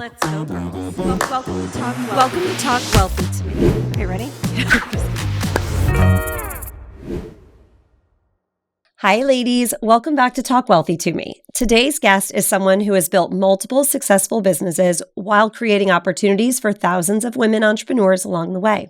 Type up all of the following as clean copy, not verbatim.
Let's go, girls. Welcome to Talk Wealthy to Me. Okay, ready? Hi, ladies. Welcome back to Talk Wealthy to Me. Today's guest is someone who has built multiple successful businesses while creating opportunities for thousands of women entrepreneurs along the way.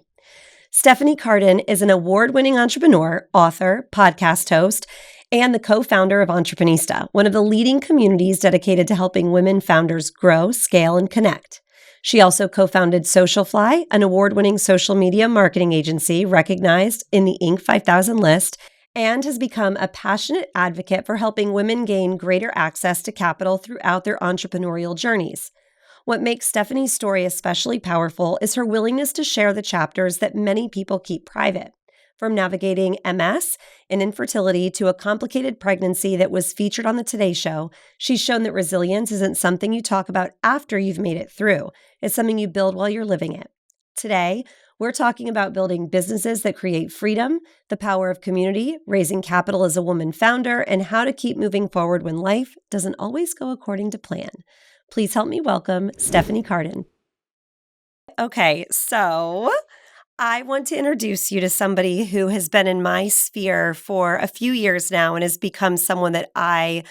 Stephanie Cartin is an award-winning entrepreneur, author, podcast host, and the co-founder of Entreprenista, one of the leading communities dedicated to helping women founders grow, scale, and connect. She also co-founded SocialFly, an award-winning social media marketing agency recognized in the Inc. 5000 list, and has become a passionate advocate for helping women gain greater access to capital throughout their entrepreneurial journeys. What makes Stephanie's story especially powerful is her willingness to share the chapters that many people keep private. From navigating MS and infertility to a complicated pregnancy that was featured on the Today Show, she's shown that resilience isn't something you talk about after you've made it through. It's something you build while you're living it. Today, we're talking about building businesses that create freedom, the power of community, raising capital as a woman founder, and how to keep moving forward when life doesn't always go according to plan. Please help me welcome Stephanie Cartin. Okay, so I want to introduce you to somebody who has been in my sphere for a few years now and has become someone that I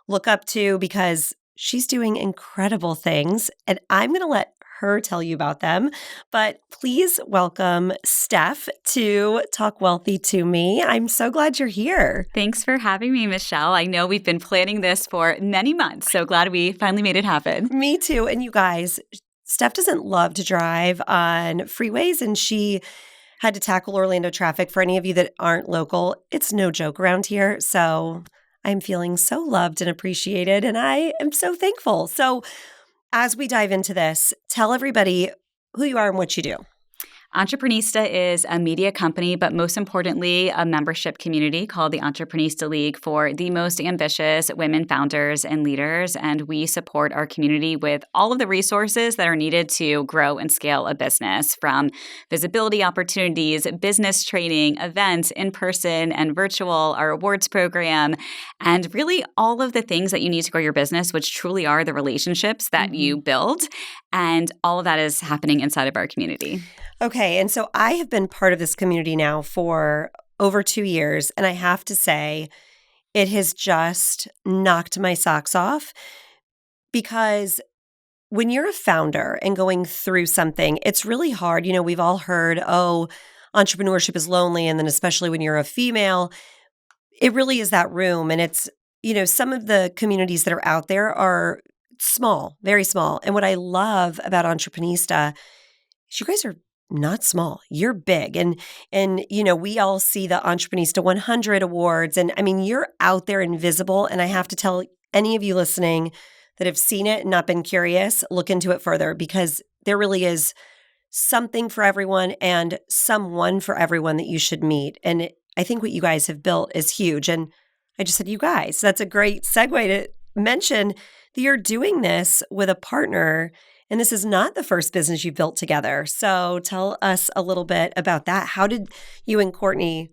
look up to because she's doing incredible things, and I'm going to let her tell you about them. But please welcome Steph to Talk Wealthy to Me. I'm so glad you're here. Thanks for having me, Michelle. I know we've been planning this for many months, so glad we finally made it happen. Me too. And you guys, Steph doesn't love to drive on freeways, and she had to tackle Orlando traffic. For any of you that aren't local, it's no joke around here. So I'm feeling so loved and appreciated, and I am so thankful. So as we dive into this, tell everybody who you are and what you do. Entrepreneurship is a media company, but most importantly, a membership community called the Entrepreneurship League for the most ambitious women founders and leaders. And we support our community with all of the resources that are needed to grow and scale a business, from visibility opportunities, business training, events, in-person and virtual, our awards program, and really all of the things that you need to grow your business, which truly are the relationships that you build. And all of that is happening inside of our community. Okay, and so I have been part of this community now for over 2 years, and I have to say it has just knocked my socks off, because when you're a founder and going through something, it's really hard. You know, we've all heard, oh, entrepreneurship is lonely, and then especially when you're a female, it really is that room. And it's, you know, some of the communities that are out there are small, very small. And what I love about Entreprenista is you guys are not small. You're big. And you know, we all see the Entreprenista 100 awards. And I mean, you're out there and visible. And I have to tell any of you listening that have seen it and not been curious, look into it further, because there really is something for everyone and someone for everyone that you should meet. And I think what you guys have built is huge. And I just said, you guys, that's a great segue to mention that you're doing this with a partner. And this is not the first business you've built together. So tell us a little bit about that. How did you and Courtney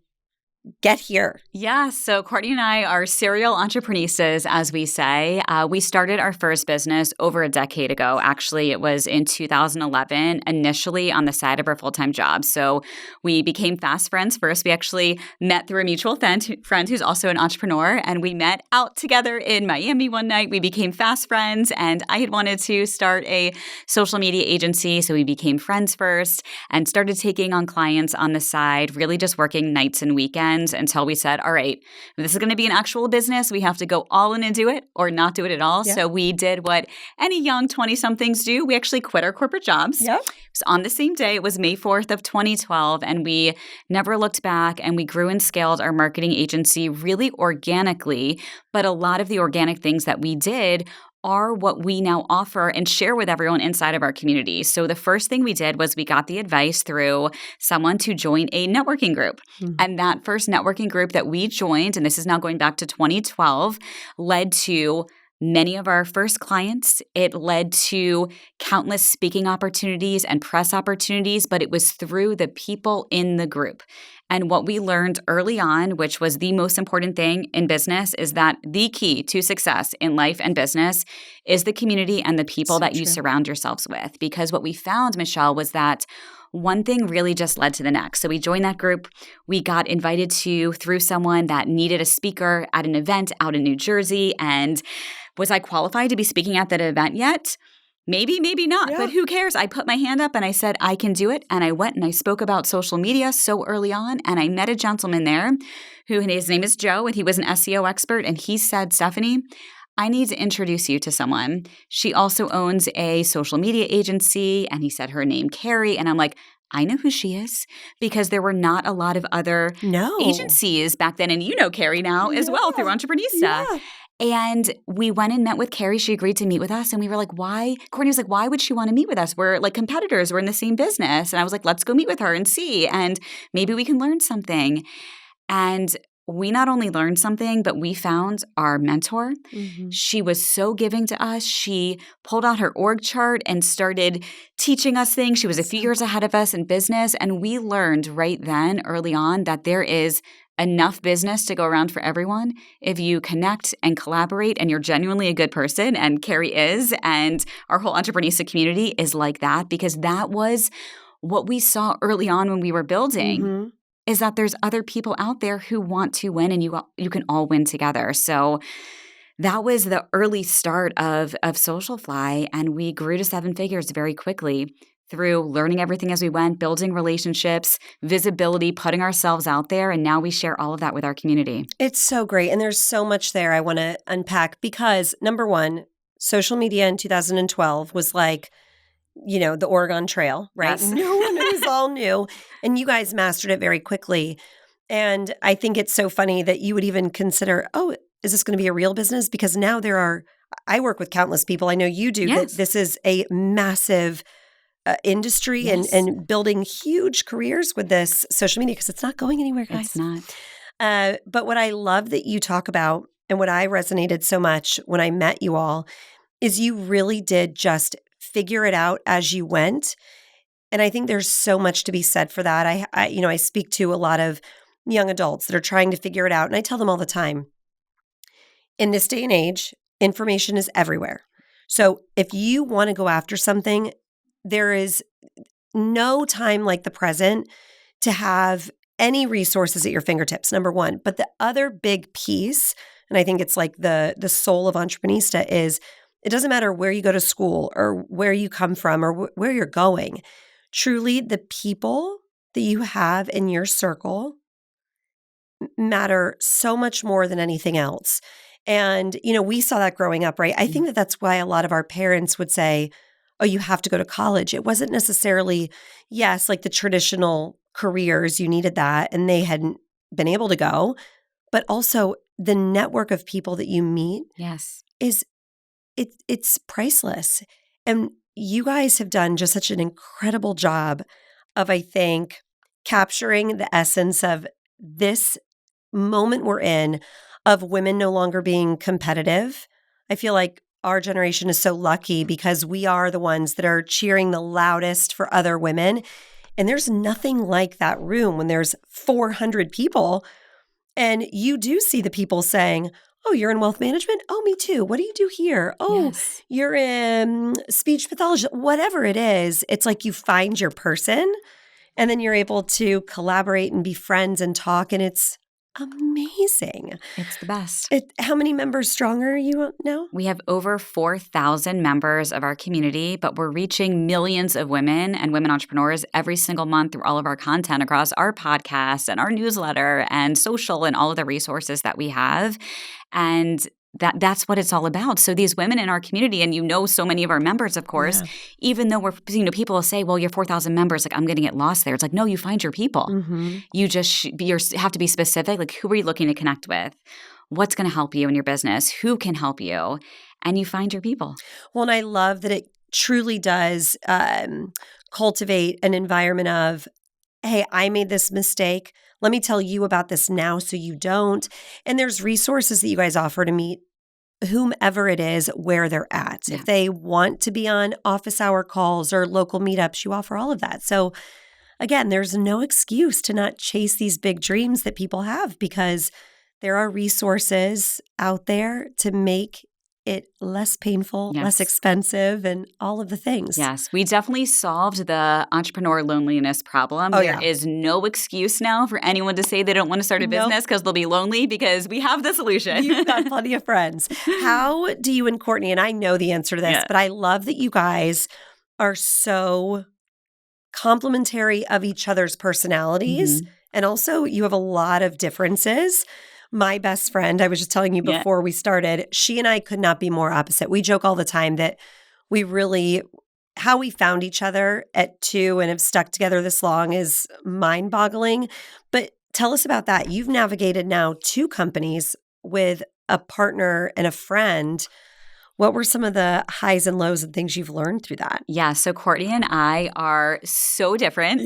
get here? Yeah, so Courtney and I are serial entrepreneuses, as we say. We started our first business over a decade ago. Actually, it was in 2011, initially on the side of our full-time job. So we became fast friends first. We actually met through a mutual friend who's also an entrepreneur, and we met out together in Miami one night. We became fast friends, and I had wanted to start a social media agency, so we became friends first and started taking on clients on the side, really just working nights and weekends, until we said, all right, if this is going to be an actual business, we have to go all in and do it or not do it at all. Yeah. So we did what any young 20-somethings do. We actually quit our corporate jobs. Yep. So on the same day, it was May 4th of 2012, and we never looked back, and we grew and scaled our marketing agency really organically. But a lot of the organic things that we did are what we now offer and share with everyone inside of our community. So the first thing we did was we got the advice through someone to join a networking group. And that first networking group that we joined, and this is now going back to 2012, led to many of our first clients. It led to countless speaking opportunities and press opportunities, but it was through the people in the group. And what we learned early on, which was the most important thing in business, is that the key to success in life and business is the community and the people that you surround yourselves with. Because what we found, Michelle, was that one thing really just led to the next. So we joined that group. We got invited through someone that needed a speaker at an event out in New Jersey. And was I qualified to be speaking at that event yet? Maybe, maybe not, but who cares? I put my hand up and I said, I can do it. And I went and I spoke about social media so early on. And I met a gentleman there his name is Joe, and he was an SEO expert. And he said, Stephanie, I need to introduce you to someone. She also owns a social media agency. And he said her name, Carrie. And I'm like, I know who she is, because there were not a lot of other agencies back then. And you know Carrie now as well through Entreprenista. Yeah. And we went and met with Carrie. She agreed to meet with us. And we were like, why? Courtney was like, why would she want to meet with us? We're like competitors. We're in the same business. And I was like, let's go meet with her and see. And maybe we can learn something. And we not only learned something, but we found our mentor. Mm-hmm. She was so giving to us. She pulled out her org chart and started teaching us things. She was a few years ahead of us in business. And we learned right then, early on, that there is enough business to go around for everyone if you connect and collaborate and you're genuinely a good person, and Carrie is, and our whole Entrepreneurship community is like that, because that was what we saw early on when we were building, is that there's other people out there who want to win, and you can all win together. So that was the early start of SocialFly, and we grew to 7 figures very quickly through learning everything as we went, building relationships, visibility, putting ourselves out there, and now we share all of that with our community. It's so great, and there's so much there I want to unpack, because number one, social media in 2012 was like, the Oregon Trail, right? Yes. No one, it was all new, and you guys mastered it very quickly. And I think it's so funny that you would even consider, is this going to be a real business? Because now I work with countless people. I know you do. Yes. That this is a massive industry and building huge careers with this social media, because it's not going anywhere, guys. It's not. But what I love that you talk about, and what I resonated so much when I met you all, is you really did just figure it out as you went. And I think there's so much to be said for that. I speak to a lot of young adults that are trying to figure it out. And I tell them all the time, in this day and age, information is everywhere. So if you want to go after something, there is no time like the present to have any resources at your fingertips, number one. But the other big piece, and I think it's like the soul of Entreprenista, is it doesn't matter where you go to school or where you come from or where you're going. Truly, the people that you have in your circle matter so much more than anything else. And, we saw that growing up, right? I think that that's why a lot of our parents would say, oh, you have to go to college. It wasn't necessarily, yes, like the traditional careers, you needed that, and they hadn't been able to go. But also the network of people that you meet it's priceless. And you guys have done just such an incredible job of, I think, capturing the essence of this moment we're in of women no longer being competitive. I feel like our generation is so lucky because we are the ones that are cheering the loudest for other women. And there's nothing like that room when there's 400 people and you do see the people saying, oh, you're in wealth management? Oh, me too. What do you do here? Oh, you're in speech pathology. Whatever it is, it's like you find your person and then you're able to collaborate and be friends and talk, and it's amazing. It's the best. How many members strong are you now? We have over 4,000 members of our community, but we're reaching millions of women and women entrepreneurs every single month through all of our content across our podcast and our newsletter and social and all of the resources that we have. And that's what it's all about. So these women in our community, and so many of our members, of course, even though people will say, well, you're 4,000 members, like I'm going to get lost there. It's like, no, you find your people. Mm-hmm. You just have to be specific. Like, who are you looking to connect with? What's going to help you in your business? Who can help you? And you find your people. Well, and I love that it truly does cultivate an environment of, hey, I made this mistake. Let me tell you about this now so you don't. And there's resources that you guys offer to meet whomever it is where they're at. Yeah. If they want to be on office hour calls or local meetups, you offer all of that. So again, there's no excuse to not chase these big dreams that people have because there are resources out there to make it less painful, less expensive, and all of the things. Yes, we definitely solved the entrepreneur loneliness problem. There is no excuse now for anyone to say they don't want to start a business because they'll be lonely because we have the solution. You've got plenty of friends. How do you and Courtney, and I know the answer to this, but I love that you guys are so complementary of each other's personalities. And also you have a lot of differences. My best friend, I was just telling you before we started, she and I could not be more opposite. We joke all the time that we really, how we found each other at 2 and have stuck together this long is mind-boggling. But tell us about that. You've navigated now 2 companies with a partner and a friend. What were some of the highs and lows and things you've learned through that? Yeah, so Courtney and I are so different.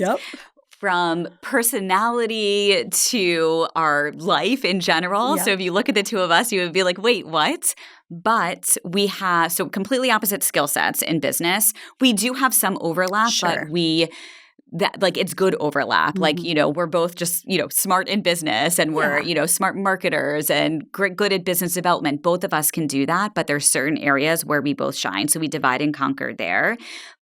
From personality to our life in general. So if you look at the 2 of us, you would be like, wait, what? But we have completely opposite skill sets in business. We do have some overlap, but it's good overlap. Like, we're both just, smart in business and we're, smart marketers and good at business development. Both of us can do that, but there's certain areas where we both shine. So we divide and conquer there.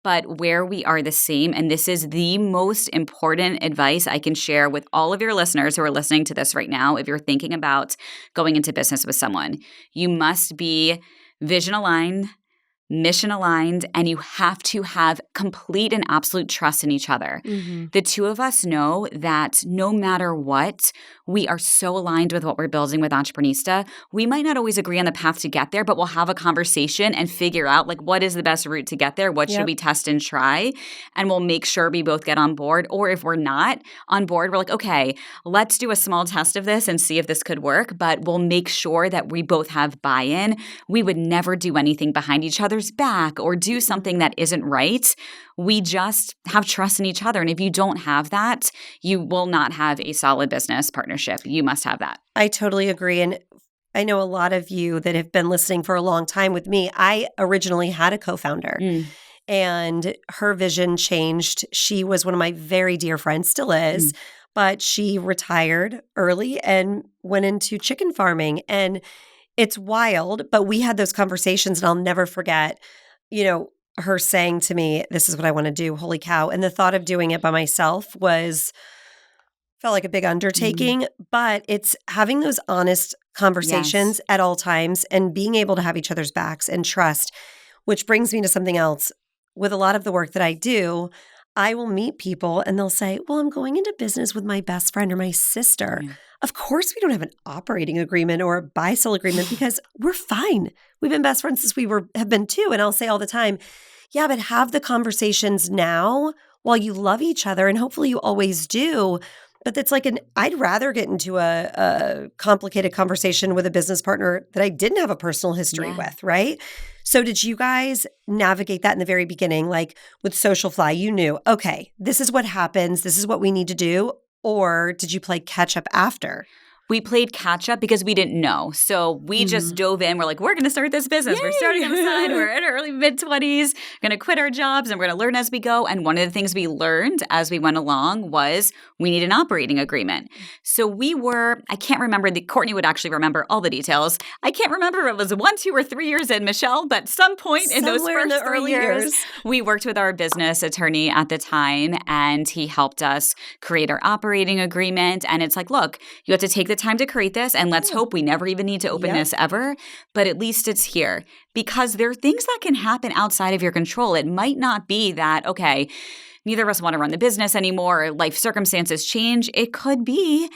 But where we are the same, and this is the most important advice I can share with all of your listeners who are listening to this right now, if you're thinking about going into business with someone, you must be vision aligned, mission aligned, and you have to have complete and absolute trust in each other. The 2 of us know that no matter what, we are so aligned with what we're building with Entreprenista. We might not always agree on the path to get there, but we'll have a conversation and figure out what is the best route to get there? What should we test and try? And we'll make sure we both get on board. Or if we're not on board, we're like, okay, let's do a small test of this and see if this could work, but we'll make sure that we both have buy-in. We would never do anything behind each other's back or do something that isn't right. We just have trust in each other. And if you don't have that, you will not have a solid business partnership. You must have that. I totally agree. And I know a lot of you that have been listening for a long time with me. I originally had a co-founder and her vision changed. She was one of my very dear friends, still is, but she retired early and went into chicken farming. And it's wild, but we had those conversations and I'll never forget, her saying to me, this is what I want to do. Holy cow. And the thought of doing it by myself felt like a big undertaking, but it's having those honest conversations at all times and being able to have each other's backs and trust, which brings me to something else. With a lot of the work that I do, I will meet people and they'll say, well, I'm going into business with my best friend or my sister. Of course, we don't have an operating agreement or a buy-sell agreement because we're fine. We've been best friends since have been 2. And I'll say all the time, yeah, but have the conversations now while you love each other. And hopefully you always do. But it's I'd rather get into a complicated conversation with a business partner that I didn't have a personal history with, right? So did you guys navigate that in the very beginning? Like with SocialFly, you knew, okay, this is what happens. This is what we need to do. Or did you play catch up after? We played catch up because we didn't know. So we just dove in. We're like, we're going to start this business. Yay! We're starting on the side. We're in our early mid-20s, going to quit our jobs, and we're going to learn as we go. And one of the things we learned as we went along was we need an operating agreement. So I can't remember, Courtney would actually remember all the details. I can't remember if it was 1, 2, or 3 years in, Michelle, but some point in those first early years, we worked with our business attorney at the time, and he helped us create our operating agreement. And it's like, look, you have to take the time to create this, and let's hope we never even need to open this ever, but at least it's here. Because there are things that can happen outside of your control. It might not be that, okay, neither of us want to run the business anymore, or life circumstances change. It could be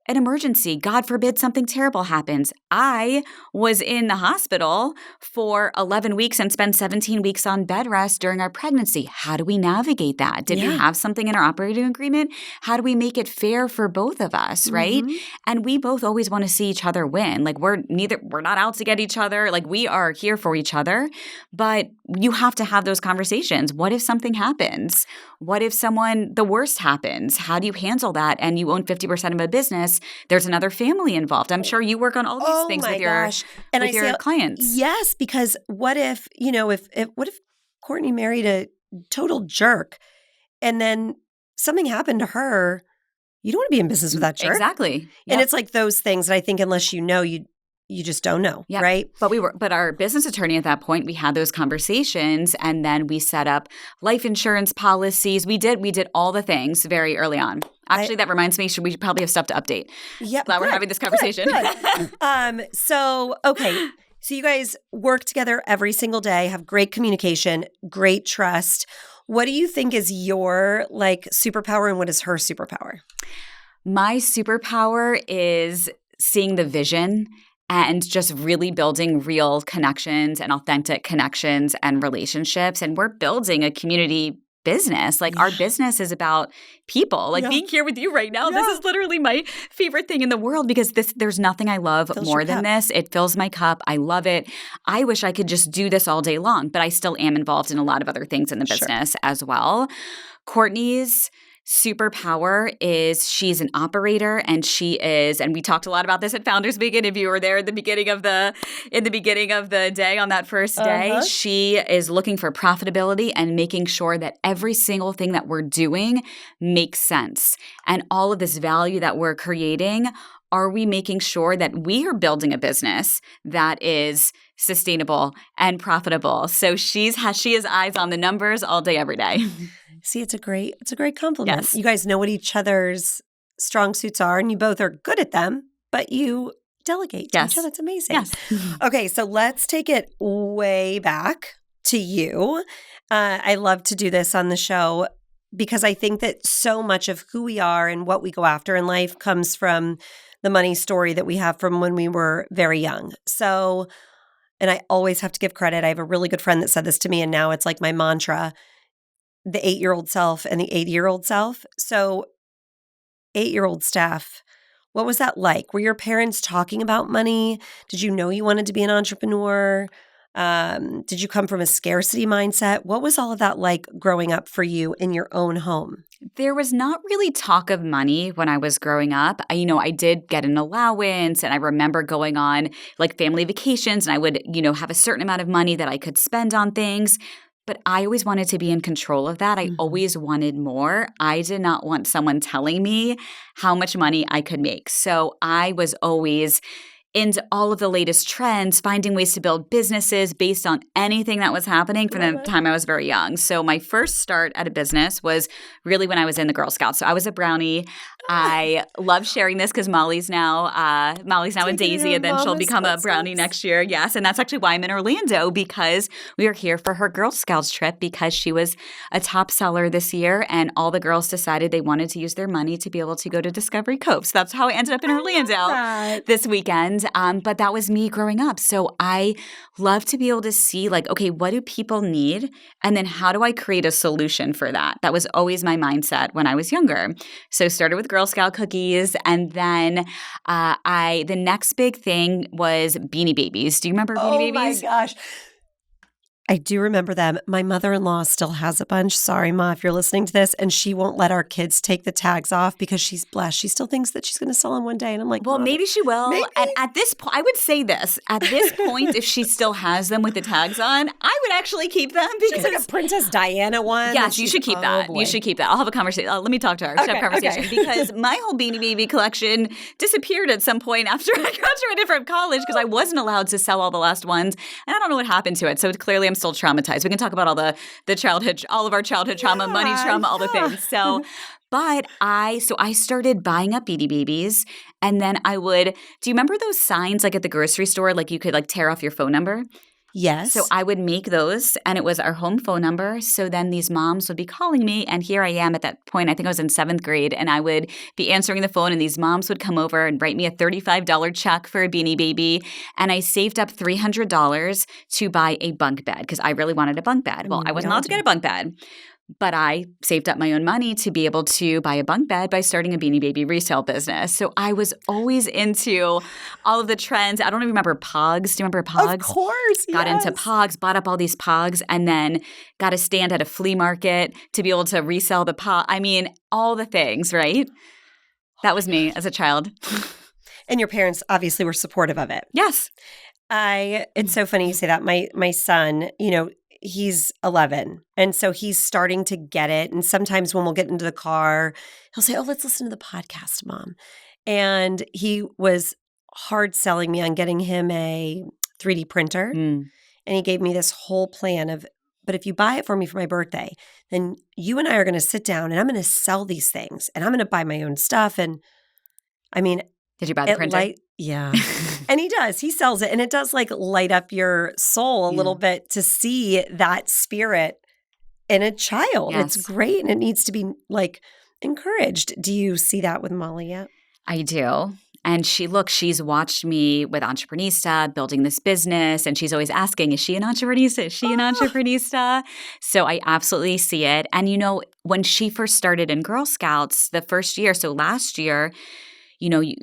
an emergency. God forbid something terrible happens. I was in the hospital for 11 weeks and spent 17 weeks on bed rest during our pregnancy. How do we navigate that? Did we have something in our operating agreement? How do we make it fair for both of us, right? And we both always want to see each other win. Like we're not out to get each other. Like we are here for each other, but you have to have those conversations. What if something happens? What if the worst happens? How do you handle that? And you own 50% of a business. There's another family involved. I'm sure you work on all these things with your clients. Yes, because what if, what if Courtney married a total jerk and then something happened to her, you don't want to be in business with that jerk. Exactly. Yep. And it's like those things that I think unless you know, you just don't know, Yep. right? But our business attorney at that point, we had those conversations, and then we set up life insurance policies. We did all the things very early on. Actually, that reminds me, we probably have stuff to update. Yep. Glad we're having this conversation. Good. So you guys work together every single day, have great communication, great trust. What do you think is your superpower, and what is her superpower? My superpower is seeing the vision and just really building real connections and authentic connections and relationships. And we're building a community business. Our business is about people. Being here with you right now, this is literally my favorite thing in the world because there's nothing I love more than this. It fills my cup. I love it. I wish I could just do this all day long, but I still am involved in a lot of other things in the business as well. Courtney's superpower is she's an operator, and we talked a lot about this at Founders Week, and if you were there at the beginning of the day on that first day, she is looking for profitability and making sure that every single thing that we're doing makes sense. And all of this value that we're creating, are we making sure that we are building a business that is sustainable and profitable? So she has eyes on the numbers all day, every day. See, it's a great compliment. Yes. You guys know what each other's strong suits are, and you both are good at them, but you delegate to each other. It's amazing. Yes. Okay, so let's take it way back to you. I love to do this on the show because I think that so much of who we are and what we go after in life comes from the money story that we have from when we were very young. So, and I always have to give credit. I have a really good friend that said this to me, and now it's like my mantra. The 8-year-old self and the 80-year-old self. So 8-year-old Steph, what was that like? Were your parents talking about money? Did you know you wanted to be an entrepreneur? Did you come from a scarcity mindset? What was all of that like growing up for you in your own home? There was not really talk of money when I was growing up. I did get an allowance, and I remember going on family vacations, and I would, have a certain amount of money that I could spend on things. But I always wanted to be in control of that. I always wanted more. I did not want someone telling me how much money I could make. So I was always into all of the latest trends, finding ways to build businesses based on anything that was happening from the time I was very young. So my first start at a business was really when I was in the Girl Scouts. So I was a brownie. I love sharing this because Molly's now a Daisy, and then she'll become a brownie next year. Yes, and that's actually why I'm in Orlando, because we are here for her Girl Scouts trip because she was a top seller this year, and all the girls decided they wanted to use their money to be able to go to Discovery Cove. So that's how I ended up in Orlando this weekend. But that was me growing up. So I love to be able to see okay, what do people need? And then how do I create a solution for that? That was always my mindset when I was younger. So started with Girl Scout cookies, and then the next big thing was Beanie Babies. Do you remember Beanie Babies? Oh my gosh. I do remember them. My mother-in-law still has a bunch. Sorry, Ma, if you're listening to this. And she won't let our kids take the tags off because she's blessed. She still thinks that she's going to sell them one day. And I'm like, well, maybe she will. Maybe. And at this point, I would say this. At this point, if she still has them with the tags on, I would actually keep them because she's like a Princess Diana one. Yes, you should keep that. Boy. You should keep that. I'll have a conversation. Let me talk to her. Have a conversation because my whole Beanie Baby collection disappeared at some point after I graduated from college because I wasn't allowed to sell all the last ones. And I don't know what happened to it. So clearly I'm still traumatized. We can talk about all the childhood, all of our childhood trauma, money trauma, all the things. So, but I started buying up Beanie Babies, and then do you remember those signs at the grocery store, you could tear off your phone number? Yes. So I would make those, and it was our home phone number. So then these moms would be calling me, and here I am at that point. I think I was in 7th grade, and I would be answering the phone, and these moms would come over and write me a $35 check for a Beanie Baby. And I saved up $300 to buy a bunk bed because I really wanted a bunk bed. Well, I wasn't allowed to get a bunk bed. But I saved up my own money to be able to buy a bunk bed by starting a Beanie Baby resale business. So I was always into all of the trends. I don't even remember Pogs. Do you remember Pogs? Of course, Got into Pogs, bought up all these Pogs, and then got a stand at a flea market to be able to resell the Pog. I mean, all the things, right? That was me as a child. And your parents obviously were supportive of it. Yes. It's so funny you say that. My son, he's 11. And so he's starting to get it. And sometimes when we'll get into the car, he'll say, oh, let's listen to the podcast, Mom. And he was hard selling me on getting him a 3D printer. And he gave me this whole plan of, but if you buy it for me for my birthday, then you and I are going to sit down and I'm going to sell these things and I'm going to buy my own stuff. And I mean, did you buy the printer? Yeah. And he does. He sells it. And it does like light up your soul a little bit to see that spirit in a child. Yes. It's great. And it needs to be like encouraged. Do you see that with Molly yet? I do. And she's watched me with Entreprenista, building this business, and she's always asking, is she an Entreprenista? Is she an Entreprenista? So I absolutely see it. And, when she first started in Girl Scouts the first year, so last year,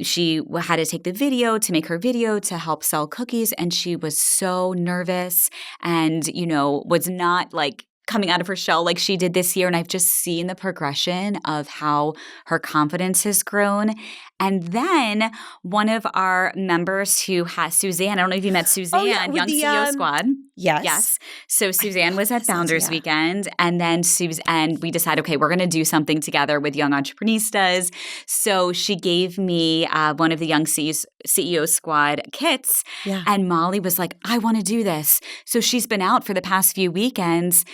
she had to take the video to make her video to help sell cookies. And she was so nervous and, was not like coming out of her shell like she did this year. And I've just seen the progression of how her confidence has grown. And then one of our members who has Suzanne, I don't know if you met Suzanne, Young CEO Squad. Yes. So Suzanne was at Founders Weekend. And then we decided, okay, we're going to do something together with Young Entreprenistas. So she gave me one of the Young CEO Squad kits. Yeah. And Molly was like, I want to do this. So she's been out for the past few weekends.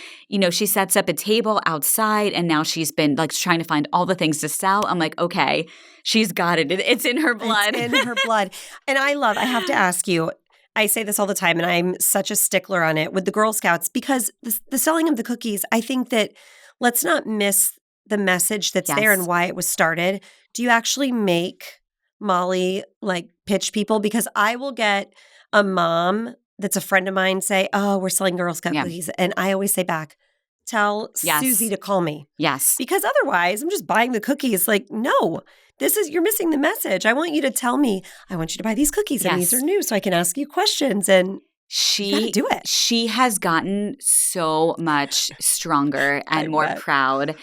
She sets up a table outside and now she's been like trying to find all the things to sell. I'm like, okay, she's got it. It's in her blood. It's in her blood. And I have to ask you, I say this all the time and I'm such a stickler on it with the Girl Scouts because the selling of the cookies, I think that let's not miss the message that's there and why it was started. Do you actually make Molly like pitch people? Because I will get a mom that's a friend of mine say, oh, we're selling Girl Scout cookies. And I always say back, tell Susie to call me. Yes. Because otherwise I'm just buying the cookies. Like, no, you're missing the message. I want you to tell me, I want you to buy these cookies and these are new so I can ask you questions and you gotta do it. She has gotten so much stronger and more proud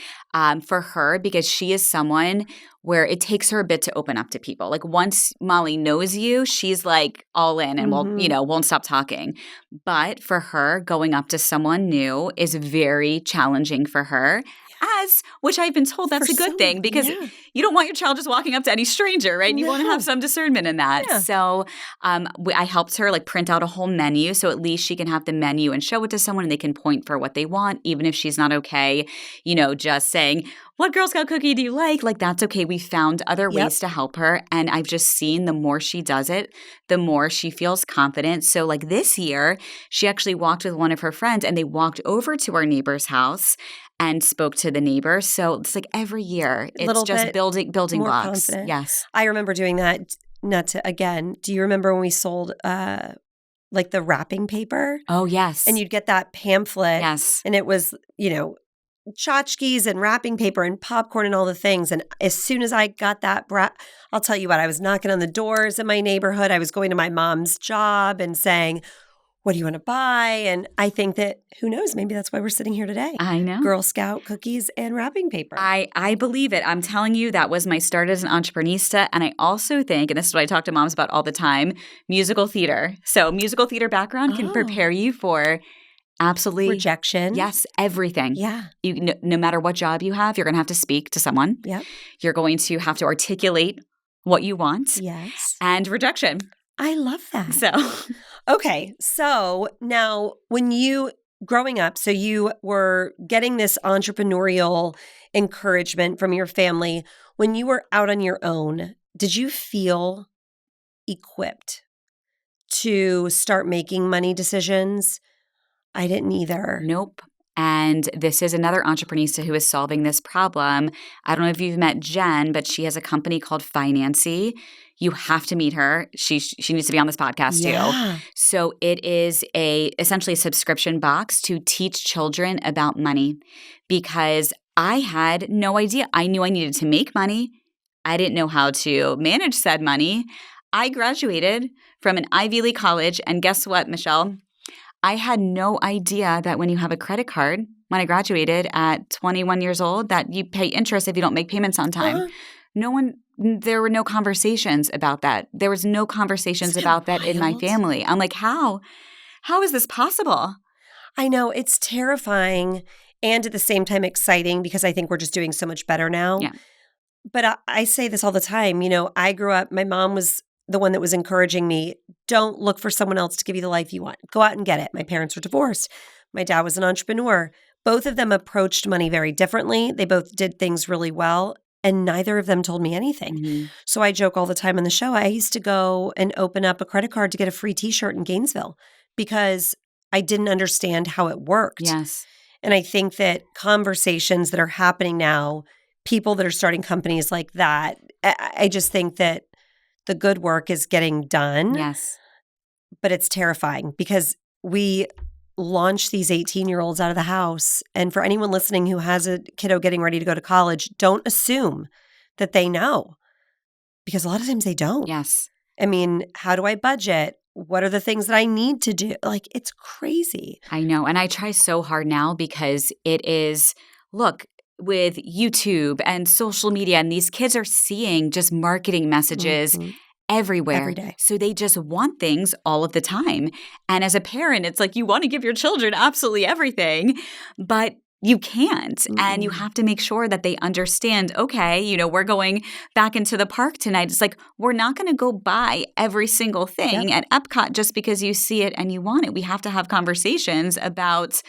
for her because she is someone where it takes her a bit to open up to people. Like once Molly knows you, she's like all in and won't stop talking. But for her, going up to someone new is very challenging for her. Which I've been told that's a good thing because you don't want your child just walking up to any stranger, right? You want to have some discernment in that. Yeah. So I helped her like print out a whole menu so at least she can have the menu and show it to someone and they can point for what they want, even if she's not okay, just saying, what Girl Scout cookie do you like? Like that's okay. We found other ways to help her. And I've just seen the more she does it, the more she feels confident. So like this year, she actually walked with one of her friends and they walked over to our neighbor's house and spoke to the neighbor. So it's like every year, it's just building blocks. Confident. Yes. I remember doing that. Do you remember when we sold like the wrapping paper? Oh, yes. And you'd get that pamphlet. Yes. And it was, tchotchkes and wrapping paper and popcorn and all the things. And as soon as I got that, I'll tell you what, I was knocking on the doors in my neighborhood. I was going to my mom's job and saying, what do you want to buy? And I think that, who knows, maybe that's why we're sitting here today. I know. Girl Scout cookies and wrapping paper. I believe it. I'm telling you, that was my start as an entreprenista. And I also think, and this is what I talk to moms about all the time, musical theater. So musical theater background can prepare you for absolutely rejection. Yes, everything. Yeah. No matter what job you have, you're going to have to speak to someone. Yep. You're going to have to articulate what you want. Yes. And rejection. I love that. So, okay. So now when growing up, so you were getting this entrepreneurial encouragement from your family. When you were out on your own, did you feel equipped to start making money decisions? I didn't either. Nope. And this is another entreprenista who is solving this problem. I don't know if you've met Jen, but she has a company called Financy. You have to meet her. She needs to be on this podcast too. So it is essentially a subscription box to teach children about money because I had no idea. I knew I needed to make money. I didn't know how to manage said money. I graduated from an Ivy League college, and guess what, Michelle? I had no idea that when you have a credit card, when I graduated at 21 years old, that you pay interest if you don't make payments on time. There were no conversations about that. There was no conversations about that in my family. I'm like, how is this possible? I know it's terrifying and at the same time exciting because I think we're just doing so much better now. Yeah. But I say this all the time. I grew up, my mom was the one that was encouraging me, don't look for someone else to give you the life you want. Go out and get it. My parents were divorced. My dad was an entrepreneur. Both of them approached money very differently. They both did things really well, and neither of them told me anything. Mm-hmm. So I joke all the time on the show. I used to go and open up a credit card to get a free t-shirt in Gainesville because I didn't understand how it worked. Yes. And I think that conversations that are happening now, people that are starting companies like that, I just think that the good work is getting done. Yes. But it's terrifying because we launch these 18-year-olds out of the house. And for anyone listening who has a kiddo getting ready to go to college, don't assume that they know because a lot of times they don't. Yes. I mean, how do I budget? What are the things that I need to do? Like, it's crazy. I know. And I try so hard now because it is, look, with YouTube and social media, and these kids are seeing just marketing messages everywhere. Every day. So they just want things all of the time. And as a parent, it's like you want to give your children absolutely everything, but you can't. And you have to make sure that they understand, okay, we're going back into the park tonight. It's like, we're not going to go buy every single thing at Epcot just because you see it and you want it. We have to have conversations about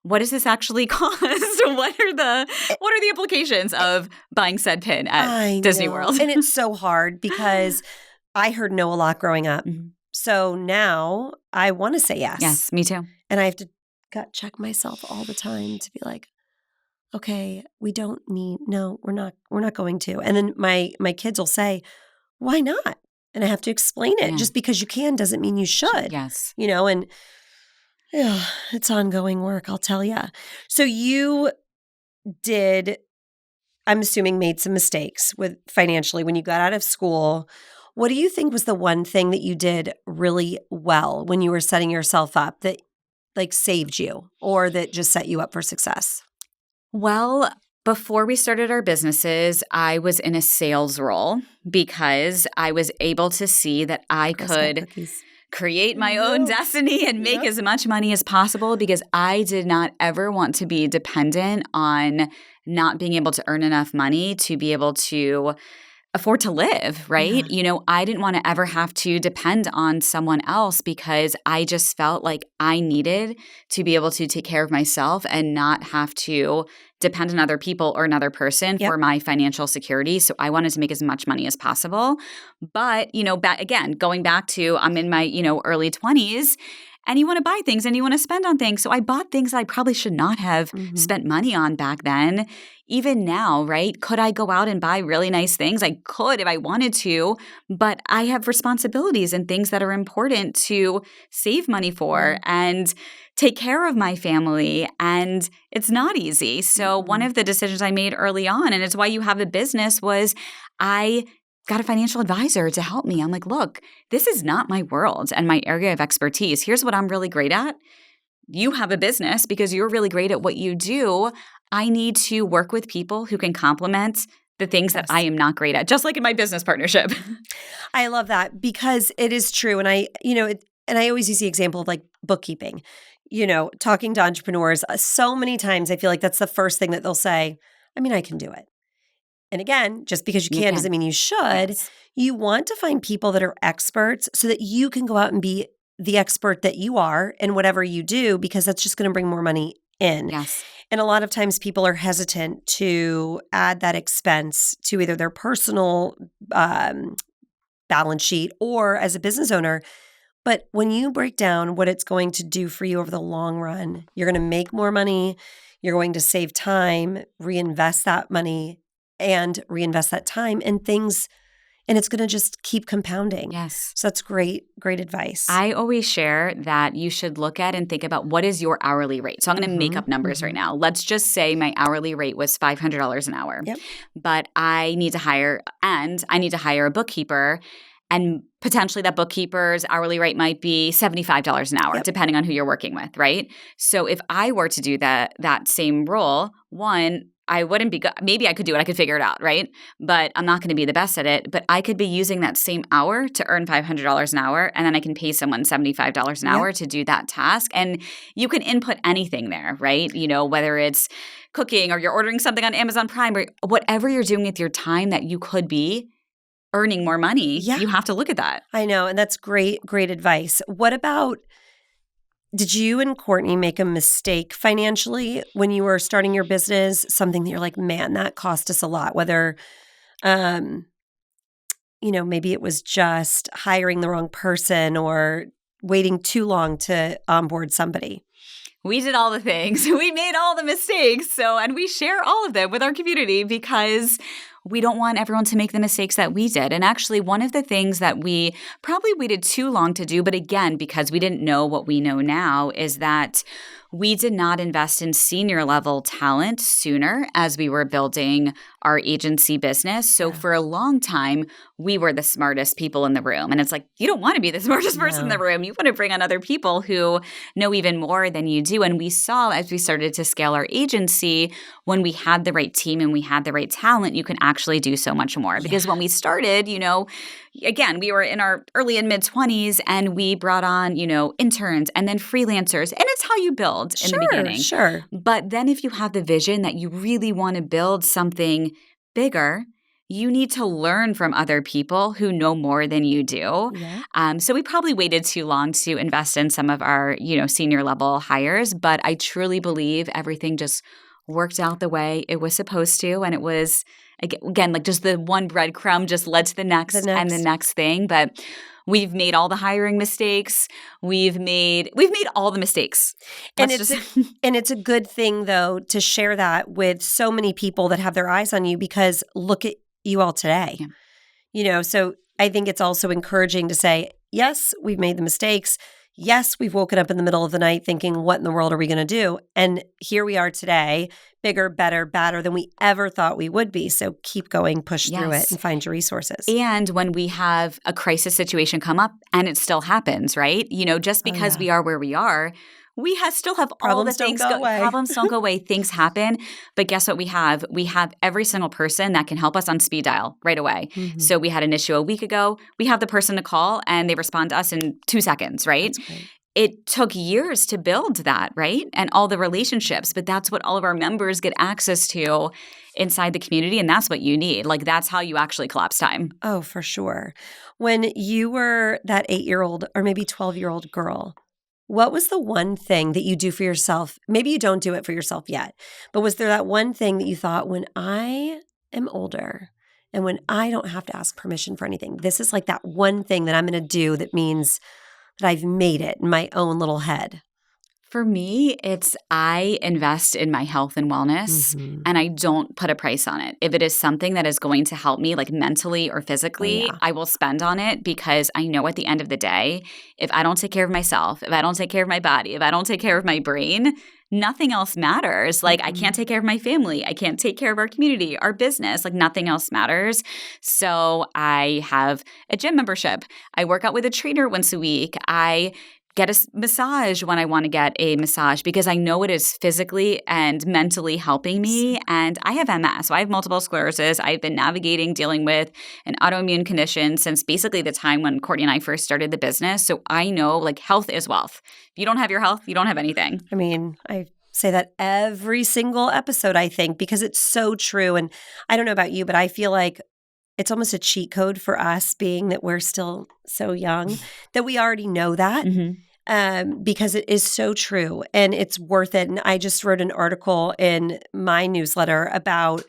what does this actually cost? What are the implications of buying said pin at Disney World? And it's so hard because I heard no a lot growing up. So now I want to say yes. Yes, me too. And I have to gut check myself all the time to be like, okay, we don't need, no, we're not going to. And then my kids will say, why not? And I have to explain it. Just because you can doesn't mean you should. Yes. And it's ongoing work, I'll tell you. So you did, I'm assuming, made some mistakes with financially when you got out of school. What do you think was the one thing that you did really well when you were setting yourself up that like saved you or that just set you up for success? Well, before we started our businesses, I was in a sales role because I was able to see that I could create my own destiny and make as much money as possible because I did not ever want to be dependent on not being able to earn enough money to be able to afford to live, right? I didn't want to ever have to depend on someone else because I just felt like I needed to be able to take care of myself and not have to depend on other people or another person for my financial security. So I wanted to make as much money as possible. But, going back to I'm in my, early 20s, and you want to buy things and you want to spend on things. So I bought things that I probably should not have spent money on back then. Even now, right? Could I go out and buy really nice things? I could if I wanted to, but I have responsibilities and things that are important to save money for and take care of my family. And it's not easy. So one of the decisions I made early on, and it's why you have a business, was I got a financial advisor to help me. I'm like, look, this is not my world and my area of expertise. Here's what I'm really great at. You have a business because you're really great at what you do. I need to work with people who can complement the things that I am not great at, just like in my business partnership. I love that because it is true. And I always use the example of like bookkeeping, talking to entrepreneurs. So many times I feel like that's the first thing that they'll say, I can do it. And again, just because you can doesn't mean you should. Yes. You want to find people that are experts so that you can go out and be the expert that you are in whatever you do because that's just going to bring more money in. Yes. And a lot of times people are hesitant to add that expense to either their personal balance sheet or as a business owner. But when you break down what it's going to do for you over the long run, you're going to make more money, you're going to save time, reinvest that money, and reinvest that time in things, and it's going to just keep compounding. Yes. So that's great advice. I always share that you should look at and think about what is your hourly rate. So I'm going to make up numbers right now. Let's just say my hourly rate was $500 an hour. Yep. But I need to hire a bookkeeper, and potentially that bookkeeper's hourly rate might be $75 an hour, depending on who you're working with, right? So if I were to do that same role, one, I wouldn't be – maybe I could do it. I could figure it out, right? But I'm not going to be the best at it. But I could be using that same hour to earn $500 an hour, and then I can pay someone $75 an hour to do that task. And you can input anything there, right? Whether it's cooking or you're ordering something on Amazon Prime or whatever you're doing with your time that you could be earning more money, you have to look at that. I know. And that's great advice. What about – did you and Courtney make a mistake financially when you were starting your business? Something that you're like, man, that cost us a lot. Whether, maybe it was just hiring the wrong person or waiting too long to onboard somebody. We did all the things. We made all the mistakes. And we share all of them with our community because we don't want everyone to make the mistakes that we did. And actually, one of the things that we probably waited too long to do, but again, because we didn't know what we know now, is that we did not invest in senior level talent sooner as we were building our agency business. So for a long time, we were the smartest people in the room. And it's like, you don't want to be the smartest person in the room. You want to bring on other people who know even more than you do. And we saw as we started to scale our agency, when we had the right team and we had the right talent, you can actually do so much more. Because when we started, again, we were in our early and mid 20s and we brought on, interns and then freelancers. And it's how you build in the beginning. Sure. But then if you have the vision that you really want to build something bigger, you need to learn from other people who know more than you do. Yeah. So we probably waited too long to invest in some of our, senior level hires. But I truly believe everything just worked out the way it was supposed to. And it was, again, like just the one breadcrumb just led to the next and the next thing. But we've made all the hiring mistakes. We've made all the mistakes. And it's a good thing, though, to share that with so many people that have their eyes on you, because look at you all today. Yeah. So I think it's also encouraging to say, yes, we've made the mistakes. Yes, we've woken up in the middle of the night thinking, what in the world are we going to do? And here we are today, bigger, better, badder than we ever thought we would be. So keep going, push through it, and find your resources. And when we have a crisis situation come up, and it still happens, right? Just because we are where we are, we still have all the things go away. Problems don't go away. Things happen. But guess what we have? We have every single person that can help us on speed dial right away. Mm-hmm. So we had an issue a week ago. We have the person to call and they respond to us in 2 seconds, right? It took years to build that, right? And all the relationships. But that's what all of our members get access to inside the community. And that's what you need. Like that's how you actually collapse time. Oh, for sure. When you were that 8-year-old or maybe 12-year-old girl, what was the one thing that you do for yourself? Maybe you don't do it for yourself yet, but was there that one thing that you thought, when I am older and when I don't have to ask permission for anything, this is like that one thing that I'm going to do that means that I've made it in my own little head? For me, it's I invest in my health and wellness, and I don't put a price on it. If it is something that is going to help me like mentally or physically, I will spend on it, because I know at the end of the day, if I don't take care of myself, if I don't take care of my body, if I don't take care of my brain, nothing else matters. Like I can't take care of my family. I can't take care of our community, our business. Like nothing else matters. So I have a gym membership. I work out with a trainer once a week. I get a massage when I want to get a massage, because I know it is physically and mentally helping me. And I have MS, so I have multiple sclerosis. I've been dealing with an autoimmune condition since basically the time when Courtney and I first started the business. So I know like health is wealth. If you don't have your health, you don't have anything. I mean, I say that every single episode, I think, because it's so true. And I don't know about you, but I feel like it's almost a cheat code for us, being that we're still so young, that we already know that. Because it is so true and it's worth it. And I just wrote an article in my newsletter about,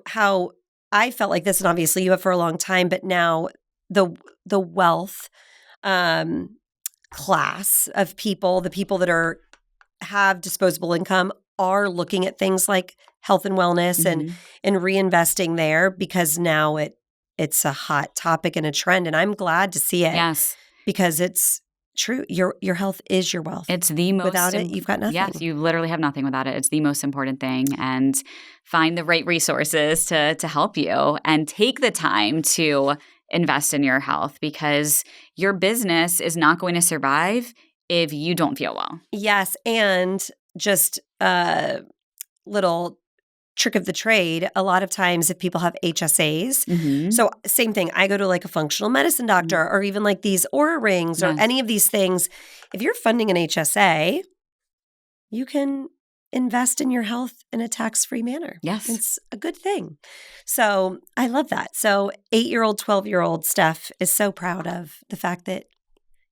how I felt like this, and obviously you have for a long time, but now the wealth class of people, the people that have disposable income, are looking at things like health and wellness and reinvesting there, because now it's a hot topic and a trend. And I'm glad to see it. Yes. Because it's true. Your health is your wealth. It's the most – without it, you've got nothing. Yes, you literally have nothing without it. It's the most important thing. And find the right resources to help you, and take the time to invest in your health, because your business is not going to survive if you don't feel well. Yes. And just a little trick of the trade, a lot of times if people have HSAs, Mm-hmm. so same thing, I go to like a functional medicine doctor or even like these Aura rings or Yes. any of these things. If you're funding an HSA, you can invest in your health in a tax-free manner. Yes. It's a good thing. So I love that. So 8-year-old, 12-year-old Steph is so proud of the fact that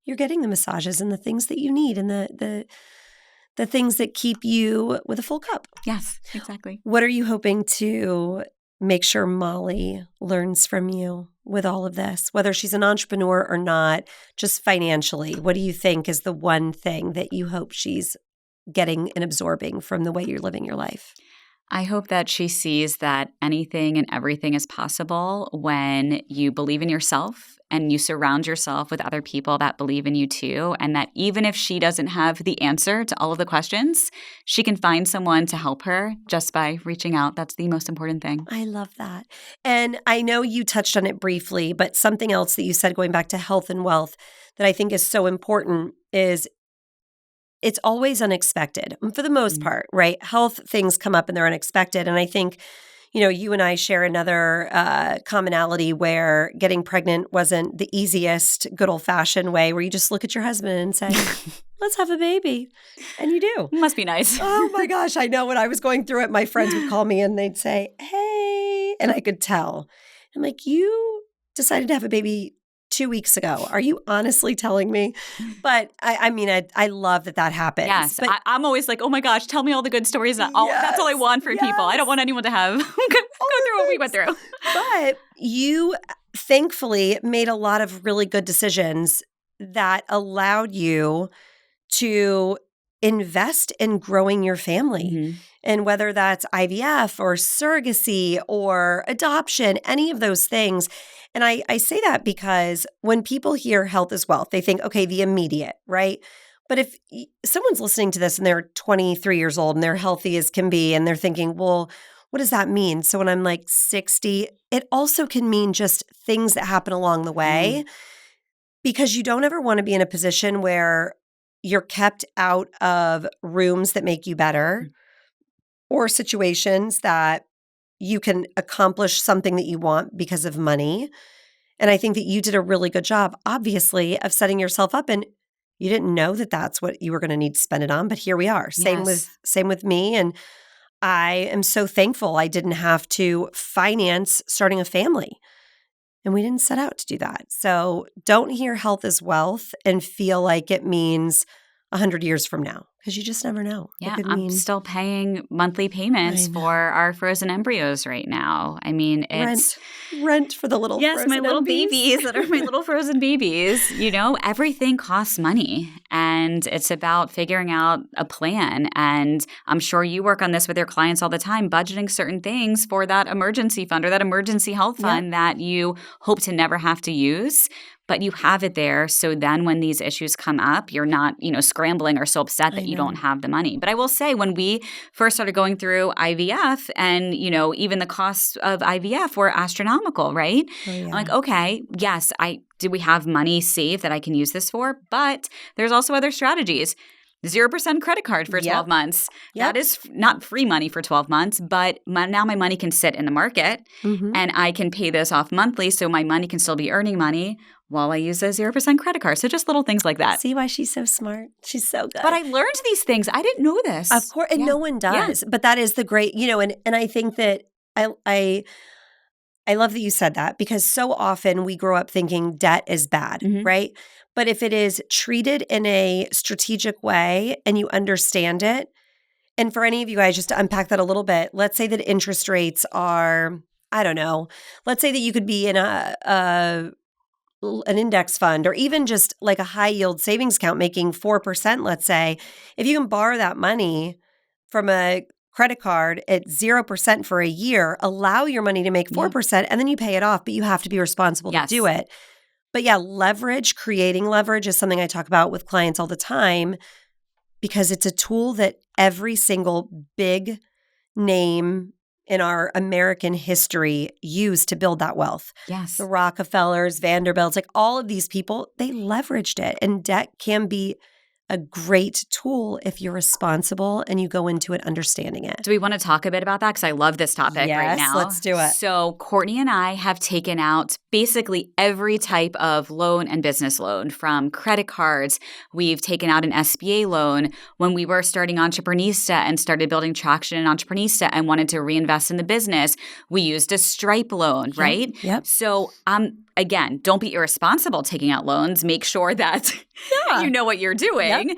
you're getting the massages and the things that you need and the things that keep you with a full cup. Yes, exactly. What are you hoping to make sure Molly learns from you with all of this, whether she's an entrepreneur or not, just financially? What do you think is the one thing that you hope she's getting and absorbing from the way you're living your life? I hope that she sees that anything and everything is possible when you believe in yourself and you surround yourself with other people that believe in you too. And that even if she doesn't have the answer to all of the questions, she can find someone to help her just by reaching out. That's the most important thing. I love that. And I know you touched on it briefly, but something else that you said going back to health and wealth that I think is so important is it's always unexpected for the most part, right? Health things come up and they're unexpected. And I think, you and I share another commonality where getting pregnant wasn't the easiest good old fashioned way where you just look at your husband and say, let's have a baby. And you do. Must be nice. Oh my gosh. I know when I was going through it, my friends would call me and they'd say, hey, and I could tell. I'm like, you decided to have a baby 2 weeks ago. Are you honestly telling me? But I love that happens. Yes. But I'm always like, oh my gosh, tell me all the good stories. That's all I want for people. I don't want anyone to have go through what we went through. But you thankfully made a lot of really good decisions that allowed you to invest in growing your family. Mm-hmm. And whether that's IVF or surrogacy or adoption, any of those things. And I say that because when people hear health is wealth, they think, okay, the immediate, right? But if someone's listening to this and they're 23 years old and they're healthy as can be, and they're thinking, well, what does that mean? So when I'm like 60, it also can mean just things that happen along the way because you don't ever want to be in a position where you're kept out of rooms that make you better or situations that you can accomplish something that you want because of money. And I think that you did a really good job, obviously, of setting yourself up. And you didn't know that that's what you were going to need to spend it on, but here we are. Same with me. And I am so thankful I didn't have to finance starting a family. And we didn't set out to do that. So don't hear health is wealth and feel like it means 100 years from now, because you just never know. Yeah, I'm still paying monthly payments for our frozen embryos right now. I mean, it's rent for the little frozen my little embies. babies that are my little frozen babies. Everything costs money, and it's about figuring out a plan. And I'm sure you work on this with your clients all the time, budgeting certain things for that emergency fund or that emergency health fund that you hope to never have to use. But you have it there, so then when these issues come up, you're not, scrambling or so upset that you don't have the money. But I will say, when we first started going through IVF and, even the costs of IVF were astronomical, right? Oh, yeah. I'm like, okay, yes, do we have money saved that I can use this for? But there's also other strategies. 0% credit card for 12 months. That is not free money for 12 months, but now my money can sit in the market and I can pay this off monthly so my money can still be earning money while I use a 0% credit card. So just little things like that. See why she's so smart? She's so good. But I learned these things. I didn't know this. Of course, and no one does. But that is the great, and I think that I love that you said that because so often we grow up thinking debt is bad, right? But if it is treated in a strategic way and you understand it, and for any of you guys, just to unpack that a little bit, let's say that interest rates are, I don't know, let's say that you could be in an index fund or even just like a high yield savings account making 4%, let's say. If you can borrow that money from a credit card at 0% for a year, allow your money to make 4%, and then you pay it off, but you have to be responsible to do it. But leverage, creating leverage is something I talk about with clients all the time because it's a tool that every single big name in our American history used to build that wealth. Yes. The Rockefellers, Vanderbilts, like all of these people, they leveraged it. And debt can be a great tool if you're responsible and you go into it understanding it. Do we want to talk a bit about that? Because I love this topic right now. Yes, let's do it. So Courtney and I have taken out basically every type of loan and business loan, from credit cards. We've taken out an SBA loan. When we were starting Entreprenista and started building traction in Entreprenista and wanted to reinvest in the business, we used a Stripe loan, right? Yep. So again, don't be irresponsible taking out loans. Make sure that you know what you're doing,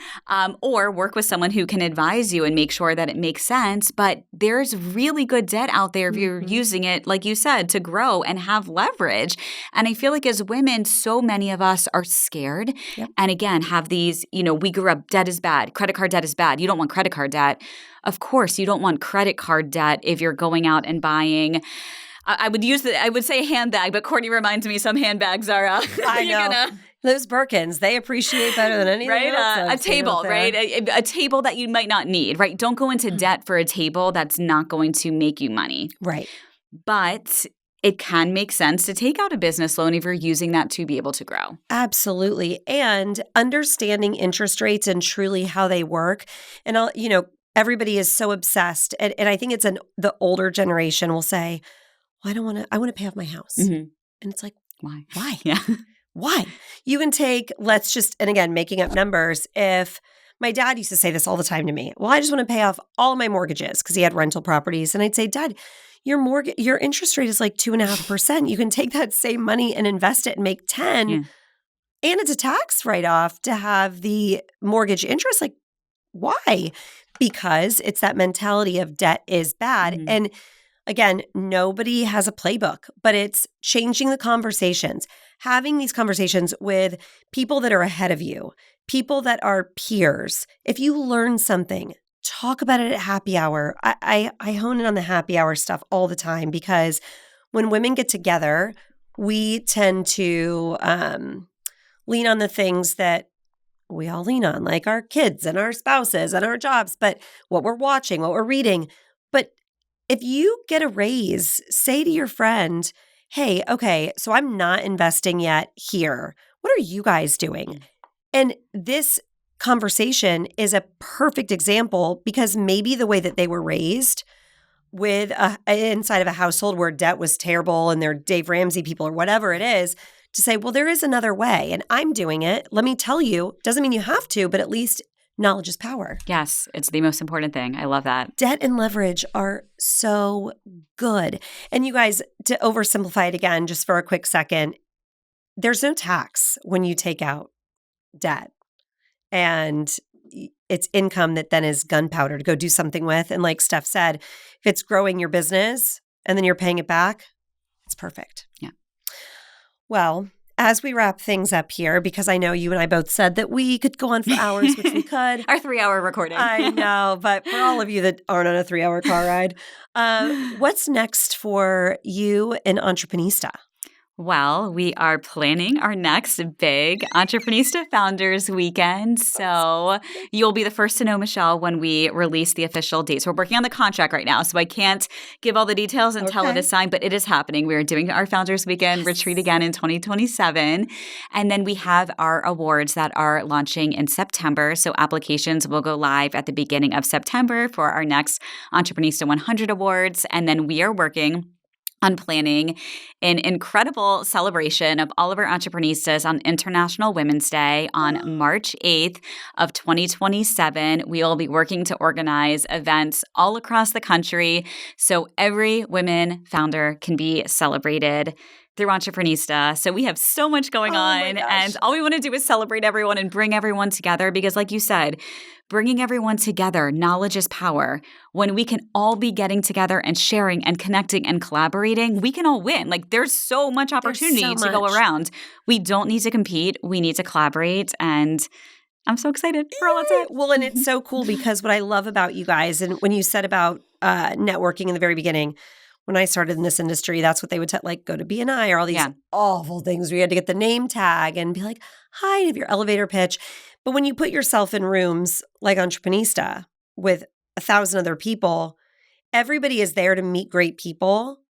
or work with someone who can advise you and make sure that it makes sense. But there's really good debt out there if you're using it, like you said, to grow and have leverage. And I feel like as women, so many of us are scared and again, have these, we grew up, debt is bad. Credit card debt is bad. You don't want credit card debt. Of course, you don't want credit card debt if you're going out and buying I would say handbag, but Courtney reminds me some handbags are I know. Those Birkins, they appreciate better than anything else. A table, right? A table that you might not need, right? Don't go into debt for a table that's not going to make you money. Right. But it can make sense to take out a business loan if you're using that to be able to grow. Absolutely. And understanding interest rates and truly how they work. And, everybody is so obsessed. And I think it's the older generation will say, well, I want to pay off my house. And it's like, why? Yeah. Why? You can take, and again, making up numbers. If my dad used to say this all the time to me, well, I just want to pay off all of my mortgages because he had rental properties. And I'd say, Dad, your interest rate is like 2.5%. You can take that same money and invest it and make 10. And it's a tax write-off to have the mortgage interest. Like, why? Because it's that mentality of debt is bad. And again, nobody has a playbook, but it's changing the conversations, having these conversations with people that are ahead of you, people that are peers. If you learn something, talk about it at happy hour. I hone in on the happy hour stuff all the time because when women get together, we tend to lean on the things that we all lean on, like our kids and our spouses and our jobs, but what we're watching, what we're reading. But if you get a raise, say to your friend, hey, okay, so I'm not investing yet here. What are you guys doing? And this conversation is a perfect example because maybe the way that they were raised with inside of a household where debt was terrible and they're Dave Ramsey people or whatever it is, to say, well, there is another way and I'm doing it. Let me tell you, doesn't mean you have to, but at least knowledge is power. Yes, it's the most important thing. I love that. Debt and leverage are so good. And you guys, to oversimplify it again, just for a quick second, there's no tax when you take out debt. And it's income that then is gunpowder to go do something with. And like Steph said, if it's growing your business and then you're paying it back, it's perfect. Yeah. Well, as we wrap things up here, because I know you and I both said that we could go on for hours, which we could. Our 3-hour recording. I know, but for all of you that aren't on a 3-hour car ride, what's next for you in Entreprenista? Well, we are planning our next big Entreprenista Founders Weekend. So you'll be the first to know, Michelle, when we release the official dates. We're working on the contract right now, so I can't give all the details until it is signed, but it is happening. We are doing our Founders Weekend retreat again in 2027. And then we have our awards that are launching in September. So applications will go live at the beginning of September for our next Entreprenista 100 Awards. And then we are working on planning an incredible celebration of all of our entreprenistas on International Women's Day on March 8th of 2027. We will be working to organize events all across the country so every women founder can be celebrated through Entreprenista. So we have so much going on, and all we want to do is celebrate everyone and bring everyone together because, like you said, bringing everyone together, knowledge is power. When we can all be getting together and sharing and connecting and collaborating, we can all win. Like there's so much opportunity to go around. We don't need to compete. We need to collaborate, and I'm so excited for all of it. Well, and it's so cool because what I love about you guys, and when you said about networking in the very beginning, when I started in this industry, that's what they would like go to BNI or all these awful things where you had to get the name tag and be like, hi, and have your elevator pitch. But when you put yourself in rooms like Entreprenista with 1,000 other people, everybody is there to meet great people.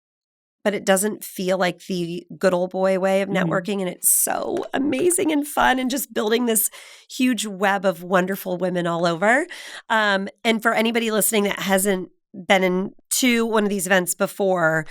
but it doesn't feel like the good old boy way of networking. And it's so amazing and fun and just building this huge web of wonderful women all over. And for anybody listening that hasn't been into one of these events before,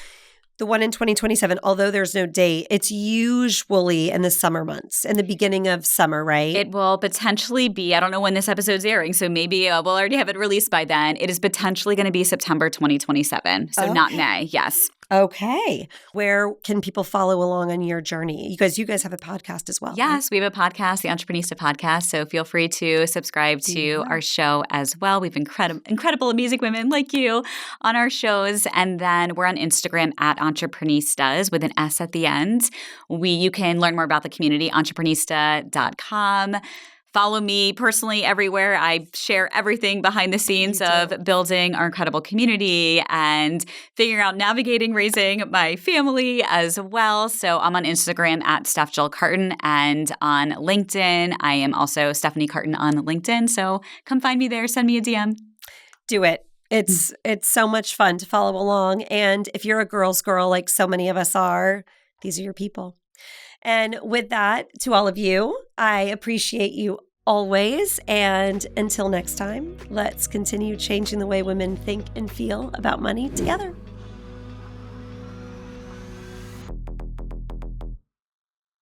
the one in 2027, although there's no date, it's usually in the summer months, in the beginning of summer, right? It will potentially be, I don't know when this episode's airing, so maybe we'll already have it released by then. It is potentially going to be September 2027, so not May, yes. Okay. Where can people follow along on your journey? You guys have a podcast as well. Yes, right? we have a podcast, the Entreprenista podcast. So feel free to subscribe to our show as well. We have incredible, amazing women like you on our shows. And then we're on Instagram at Entreprenistas with an S at the end. You can learn more about the community, entreprenista.com. Follow me personally everywhere. I share everything behind the scenes of building our incredible community and figuring out navigating raising my family as well. So I'm on Instagram at Steph Jill Cartin, and on LinkedIn, I am also Stephanie Cartin on LinkedIn. So come find me there. Send me a DM. Do it. It's so much fun to follow along. And if you're a girl's girl like so many of us are, these are your people. And with that, to all of you, I appreciate you always. And until next time, let's continue changing the way women think and feel about money together.